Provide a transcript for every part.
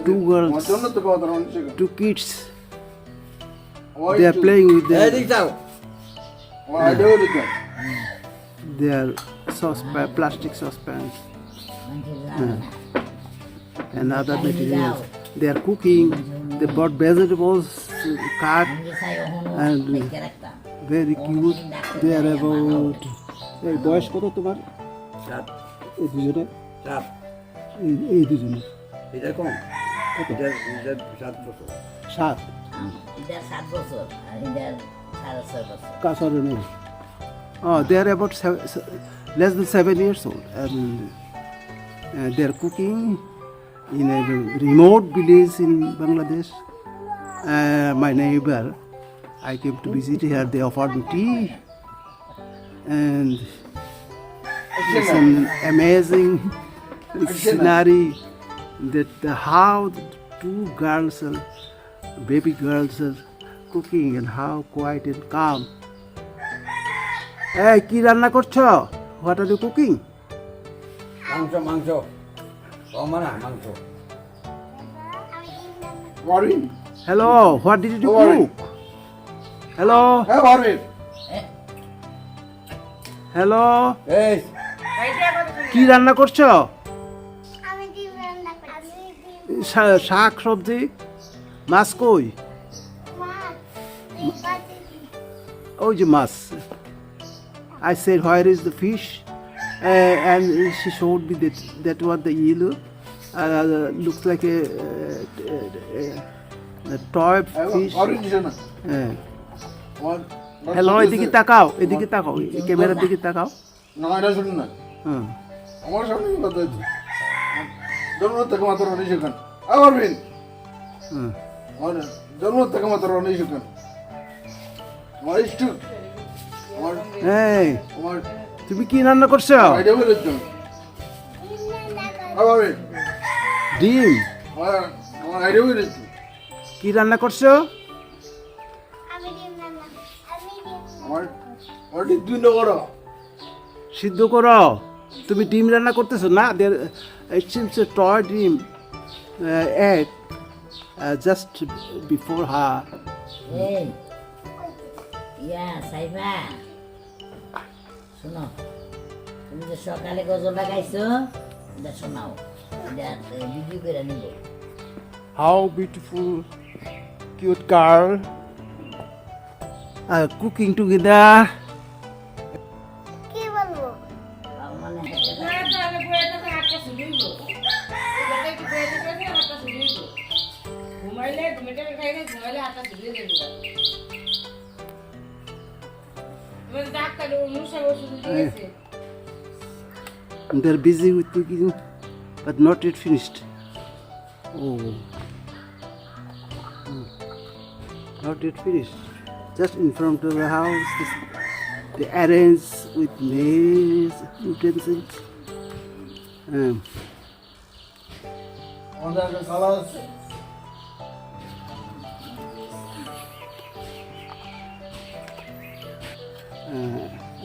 two girls, two kids. They are playing with their plastic saucepans and other materials. They are cooking. They brought vegetables, cut, and very cute. They are about. এই বয়স কত তোমার? 7 এই দুজনে? 7 এই দুজনে? এটা কম কত? এটা 7 বছর 7 এটা 7 বছর আর এটা 6.5 বছর কাছারে নেই। Oh, they are about less than 7 years old, and they are cooking in a remote village in Bangladesh. My neighbor, I came to visit here. They offered me tea, and it's an amazing scenery that how the two girls, baby girls, are cooking and how quiet and calm. Hey, কি রান্না করছো? What are you cooking? মাংস মাংস কমানা মাংস Warren. Hello, what did you How are you? cook? Hello, Hey, Warren. hello. এই কি রান্না করছো? আমি ডিম রান্না করছি শাক সবজি মাছ কই? মাছ বাটি ওই যে মাছ। I said where is the fish, and she showed me that was the yellow, looks like a toy fish. Warren is না হ্যালো, এদিকে তাকাও, এদিকে তাকাও, ক্যামেরার দিকে তাকাও। না এটা শুনুন না হ্যাঁ, আমার সামনে কি কথা হচ্ছে জন্ম থেকে মাত্র অনেক শেখান আরবিন হ্যাঁ। আমার জন্ম থেকে মাত্র অনেক শেখান আমার ইষ্ট আমার এই, আমার তুমি কি রান্না করছো? আইডিয়া বলে দিচ্ছেন আরবিন ডিম। আমার আইডিয়া বলে দিচ্ছেন কি রান্না করছো? আমি ডিম রান্না আমি ডিম আমার আমার দুই নগর সিদ্ধ করো। তুমি ডিম রান্না করতেছো না? It seems a toy dream egg just before her. এই সাইবা শোনো তুমি যে সকালে গজলটা গাইছো এটা শোনাও এটা ভিডিও করে নিব How beautiful, cute girl are cooking together. কি বলবো মানে They're busy with cooking, but not yet finished. Oh, not yet finished. Just in front of the house, they arrange with nails, utensils. আমাদের একটা খালা আছে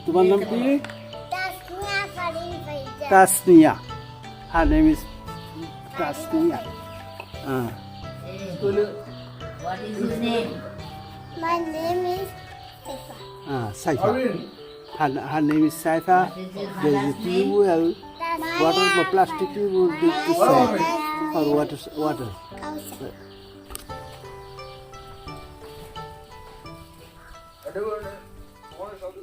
তোমার নাম কি? তাসমিয়া ফারিন ফাইজা Tasnia. Her name is Tasnia. What is is name my name is Sifa Saifa. আরবিন Her name is Saifa. There is a tube well. Water for plastic tube will be the same. Or water. কাউসার এটা বলে আমার সাথে